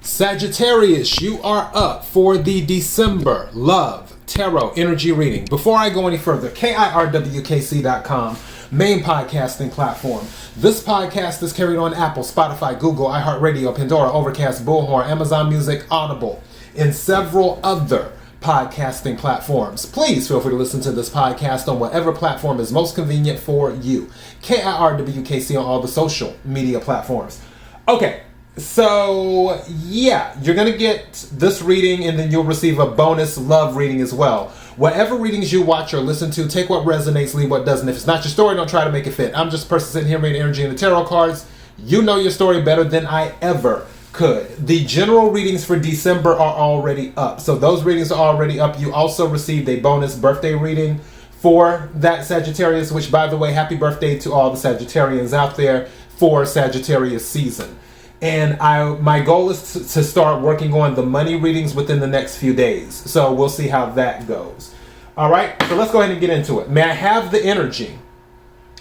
Sagittarius, you are up for the December Love Tarot Energy Reading. Before I go any further, KIRWKC.com, main podcasting platform. This podcast is carried on Apple, Spotify, Google, iHeartRadio, Pandora, Overcast, Bullhorn, Amazon Music, Audible, and several other podcasting platforms. Please feel free to listen to this podcast on whatever platform is most convenient for you. KIRWKC on all the social media platforms. Okay. So, yeah, you're going to get this reading and then you'll receive a bonus love reading as well. Whatever readings you watch or listen to, take what resonates, leave what doesn't. If it's not your story, don't try to make it fit. I'm just a person sitting here reading energy in the tarot cards. You know your story better than I ever could. The general readings for December are already up. So those readings are already up. You also received a bonus birthday reading for that Sagittarius, which, by the way, happy birthday to all the Sagittarians out there for Sagittarius season. And my goal is to start working on the money readings within the next few days. So we'll see how that goes. All right, so let's go ahead and get into it. May I have the energy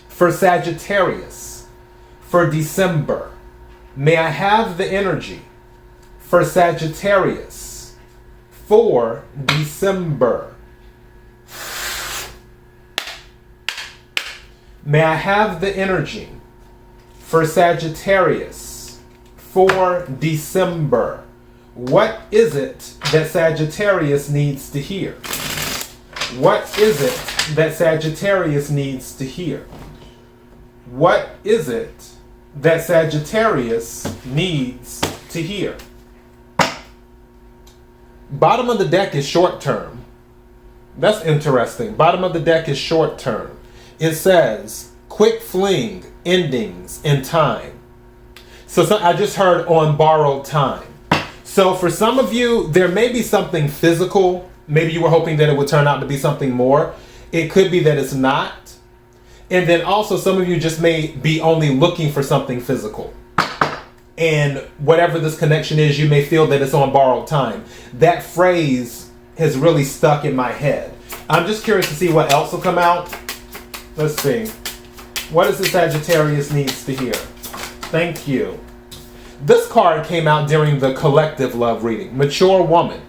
for Sagittarius for December? May I have the energy for Sagittarius for December? May I have the energy for Sagittarius for December? What is it that Sagittarius needs to hear? What is it that Sagittarius needs to hear? What is it that Sagittarius needs to hear? Bottom of the deck is short term. That's interesting. Bottom of the deck is short term. It says quick fling, endings, and time. So I just heard on borrowed time. So for some of you, there may be something physical. Maybe you were hoping that it would turn out to be something more. It could be that it's not. And then also some of you just may be only looking for something physical. And whatever this connection is, you may feel that it's on borrowed time. That phrase has really stuck in my head. I'm just curious to see what else will come out. Let's see. What does the Sagittarius needs to hear? Thank you. This card came out during the collective love reading, mature woman.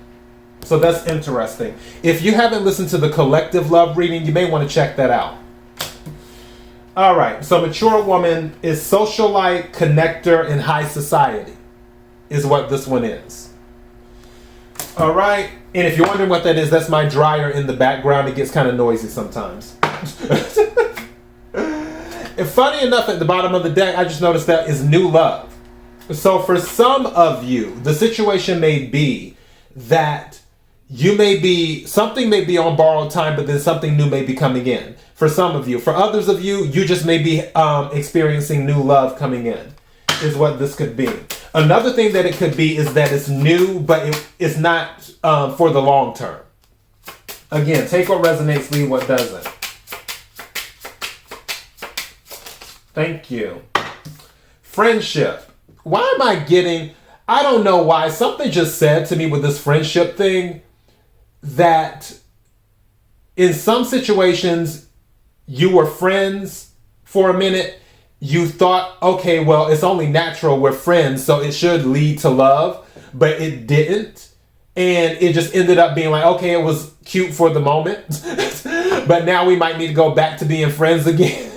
So that's interesting. If you haven't listened to the collective love reading, you may want to check that out. All right. So mature woman is socialite, connector, and high society is what this one is. All right. And if you're wondering what that is, that's my dryer in the background. It gets kind of noisy sometimes. And funny enough, at the bottom of the deck, I just noticed that is new love. So for some of you, the situation may be that something may be on borrowed time, but then something new may be coming in. For some of you. For others of you, you just may be experiencing new love coming in, is what this could be. Another thing that it could be is that it's new, but it's not for the long term. Again, take what resonates, leave what doesn't. Thank you. Friendship. Why am I getting... I don't know why. Something just said to me with this friendship thing that in some situations you were friends for a minute. You thought, okay, well, it's only natural. We're friends, so it should lead to love. But it didn't. And it just ended up being like, okay, it was cute for the moment. But now we might need to go back to being friends again.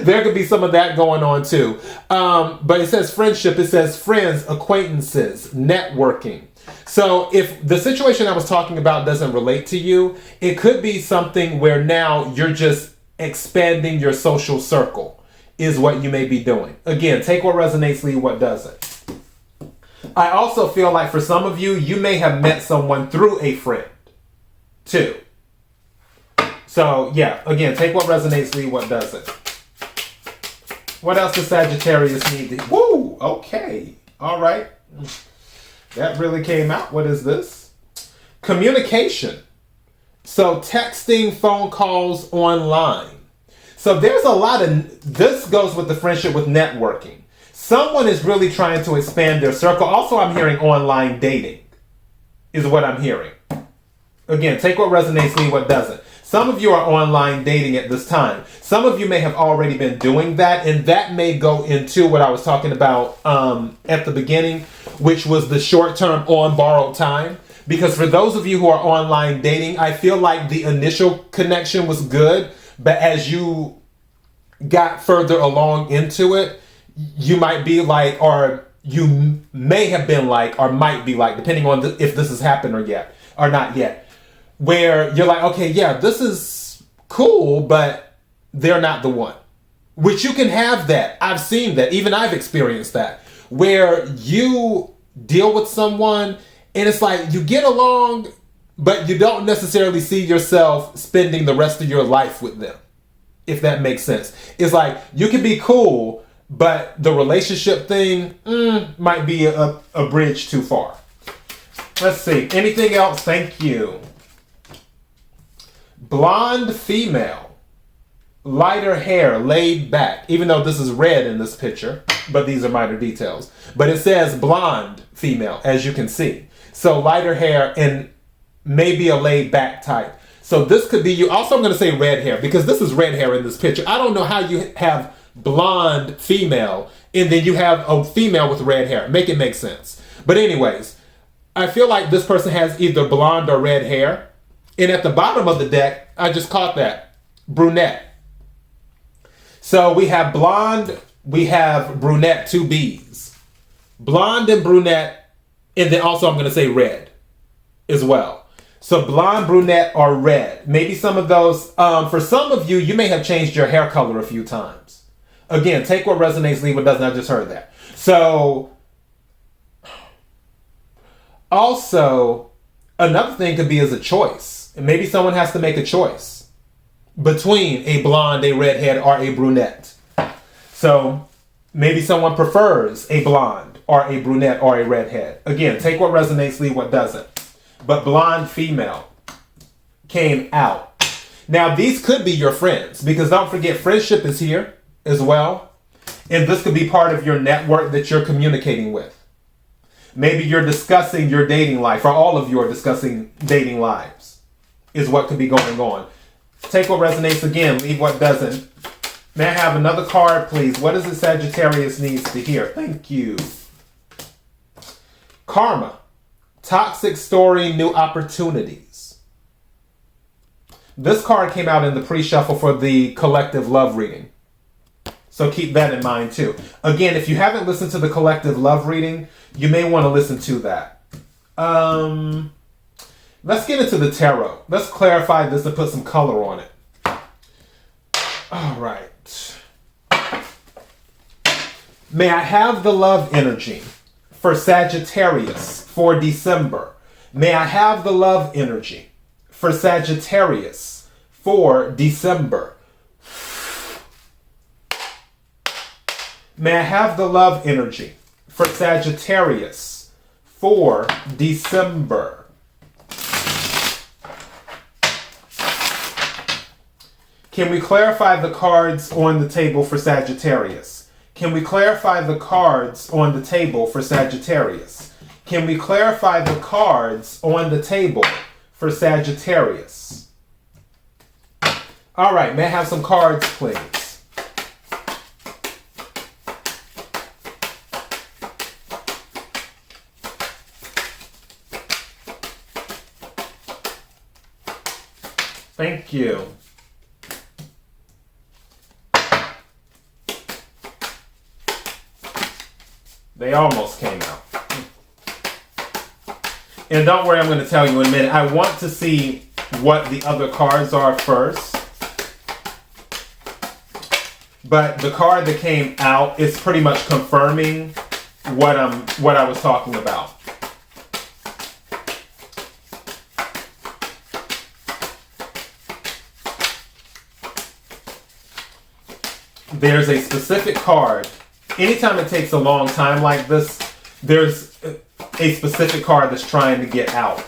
There could be some of that going on too. But it says friendship, it says friends, acquaintances, networking. So if the situation I was talking about doesn't relate to you, it could be something where now you're just expanding your social circle is what you may be doing. Again, take what resonates, leave what doesn't. I also feel like for some of you, you may have met someone through a friend too. So yeah, again, take what resonates, leave what doesn't. What else does Sagittarius need to... Woo! Okay. All right. That really came out. What is this? Communication. So texting, phone calls, online. So there's a lot of... This goes with the friendship with networking. Someone is really trying to expand their circle. Also, I'm hearing online dating is what I'm hearing. Again, take what resonates, leave what doesn't. Some of you are online dating at this time. Some of you may have already been doing that, and that may go into what I was talking about at the beginning, which was the short-term on borrowed time. Because for those of you who are online dating, I feel like the initial connection was good, but as you got further along into it, you might be like, or you may have been like, or might be like, depending on if this has happened or not yet, where you're like, okay, yeah, this is cool, but they're not the one. Which you can have that. I've seen that. Even I've experienced that. Where you deal with someone and it's like you get along, but you don't necessarily see yourself spending the rest of your life with them. If that makes sense. It's like you can be cool, but the relationship thing might be a bridge too far. Let's see. Anything else? Thank you. Blonde female. Lighter hair, laid back. Even though this is red in this picture, but these are minor details. But it says blonde female, as you can see. So lighter hair and maybe a laid back type. So this could be you. Also, I'm going to say red hair because this is red hair in this picture. I don't know how you have blonde female and then you have a female with red hair. Make it make sense. But anyways, I feel like this person has either blonde or red hair. And at the bottom of the deck, I just caught that. Brunette. So we have blonde, we have brunette, two B's. Blonde and brunette, and then also I'm going to say red as well. So blonde, brunette, or red. Maybe some of those, for some of you, you may have changed your hair color a few times. Again, take what resonates, leave what doesn't. I just heard that. So, also, another thing could be as a choice. And maybe someone has to make a choice between a blonde, a redhead, or a brunette. So, maybe someone prefers a blonde, or a brunette, or a redhead. Again, take what resonates, leave what doesn't. But blonde female came out. Now, these could be your friends, because don't forget, friendship is here as well. And this could be part of your network that you're communicating with. Maybe you're discussing your dating life, or all of you are discussing dating lives, is what could be going on. Take what resonates again, leave what doesn't. May I have another card, please? What is it Sagittarius needs to hear? Thank you. Karma. Toxic story, new opportunities. This card came out in the pre-shuffle for the collective love reading. So keep that in mind too. Again, if you haven't listened to the collective love reading, you may want to listen to that. Let's get into the tarot. Let's clarify this and put some color on it. All right. May I have the love energy for Sagittarius for December. May I have the love energy for Sagittarius for December. May I have the love energy for Sagittarius for December. Can we clarify the cards on the table for Sagittarius? Can we clarify the cards on the table for Sagittarius? Can we clarify the cards on the table for Sagittarius? All right, may I have some cards, please? Thank you. They almost came out. And don't worry, I'm going to tell you in a minute. I want to see what the other cards are first. But the card that came out is pretty much confirming what I was talking about. There's a specific card. Anytime it takes a long time like this, there's a specific card that's trying to get out.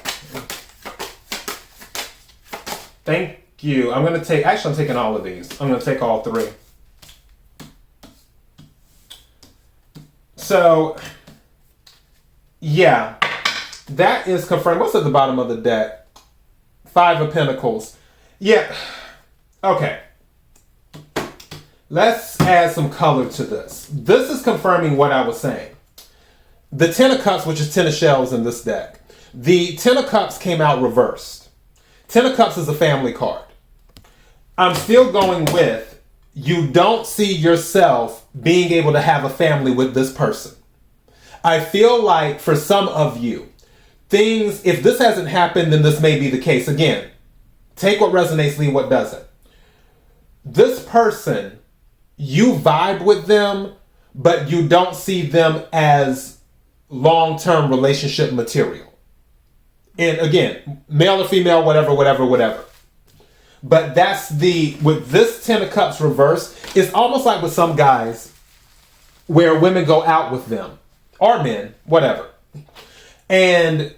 Thank you. I'm taking all of these. I'm going to take all three. So, yeah, that is confirmed. What's at the bottom of the deck? 5 of Pentacles. Yeah. Okay. Let's add some color to this. This is confirming what I was saying. The Ten of Cups, which is 10 of shells in this deck. The Ten of Cups came out reversed. Ten of Cups is a family card. I'm still going with, you don't see yourself being able to have a family with this person. I feel like for some of you, things, if this hasn't happened, then this may be the case. Again, take what resonates, leave what doesn't. This person, you vibe with them, but you don't see them as long-term relationship material. And again, male or female, whatever. But that's with this Ten of Cups reverse, it's almost like with some guys where women go out with them, or men, whatever. And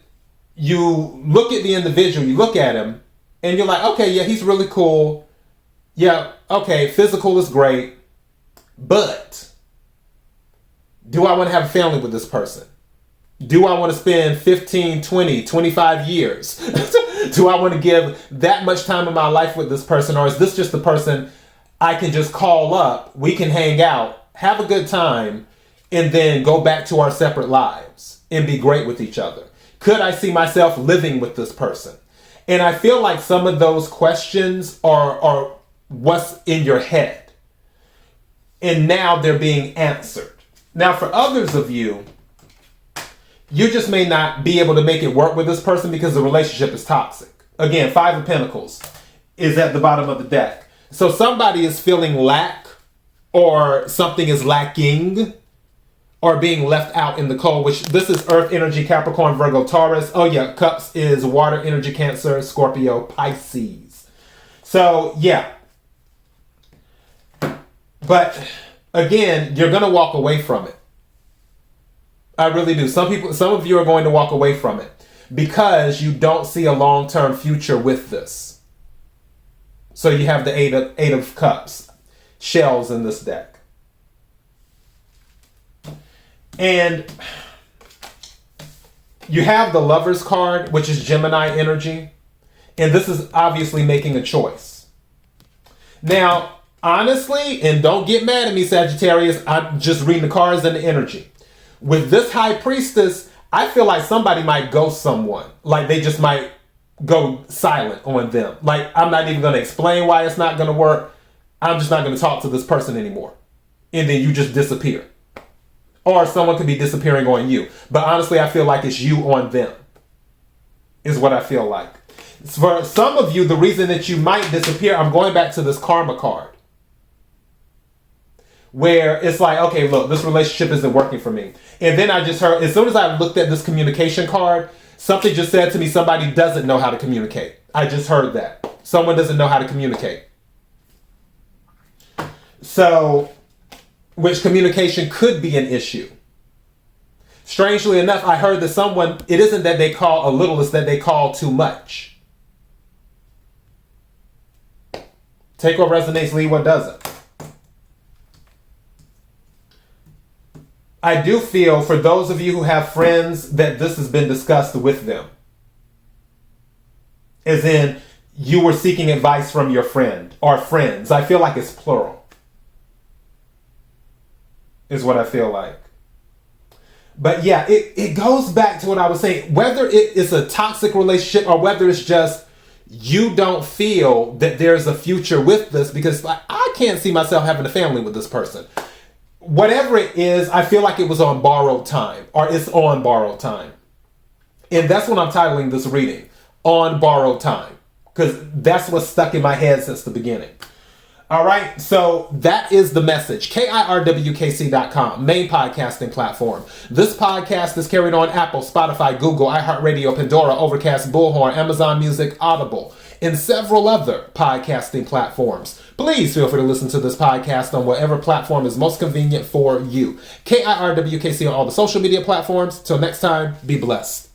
you look at the individual, you look at him, and you're like, okay, yeah, he's really cool. Yeah, okay, physical is great. But do I want to have a family with this person? Do I want to spend 15, 20, 25 years? Do I want to give that much time in my life with this person? Or is this just the person I can just call up, we can hang out, have a good time, and then go back to our separate lives and be great with each other? Could I see myself living with this person? And I feel like some of those questions are what's in your head. And now they're being answered. Now for others of you, you just may not be able to make it work with this person because the relationship is toxic. Again, Five of Pentacles is at the bottom of the deck. So somebody is feeling lack, or something is lacking, or being left out in the cold, which this is Earth energy, Capricorn, Virgo, Taurus. Oh yeah, Cups is water energy, Cancer, Scorpio, Pisces. So yeah. But again, you're going to walk away from it. I really do. Some of you are going to walk away from it because you don't see a long-term future with this. So you have the Eight of Cups, shells in this deck. And you have the Lover's card, which is Gemini energy. And this is obviously making a choice. Now, honestly, and don't get mad at me, Sagittarius, I'm just reading the cards and the energy. With this High Priestess, I feel like somebody might ghost someone. Like they just might go silent on them. Like I'm not even going to explain why it's not going to work. I'm just not going to talk to this person anymore. And then you just disappear. Or someone could be disappearing on you. But honestly, I feel like it's you on them. Is what I feel like. For some of you, the reason that you might disappear, I'm going back to this Karma card. Where it's like, okay, look, this relationship isn't working for me. And then I just heard, as soon as I looked at this communication card, something just said to me, somebody doesn't know how to communicate. I just heard that. Someone doesn't know how to communicate. So, which communication could be an issue. Strangely enough, I heard that someone, it isn't that they call a little, it's that they call too much. Take what resonates, leave what doesn't. I do feel for those of you who have friends that this has been discussed with them. As in, you were seeking advice from your friend or friends. I feel like it's plural. Is what I feel like. But yeah, it goes back to what I was saying. Whether it is a toxic relationship or whether it's just you don't feel that there's a future with this because I can't see myself having a family with this person. Whatever it is, I feel like it was on borrowed time, or it's on borrowed time. And that's what I'm titling this reading, On Borrowed Time, because that's what's stuck in my head since the beginning. All right, so that is the message. KIRWKC.com, main podcasting platform. This podcast is carried on Apple, Spotify, Google, iHeartRadio, Pandora, Overcast, Bullhorn, Amazon Music, Audible, and several other podcasting platforms. Please feel free to listen to this podcast on whatever platform is most convenient for you. KIRWKC on all the social media platforms. Till next time, be blessed.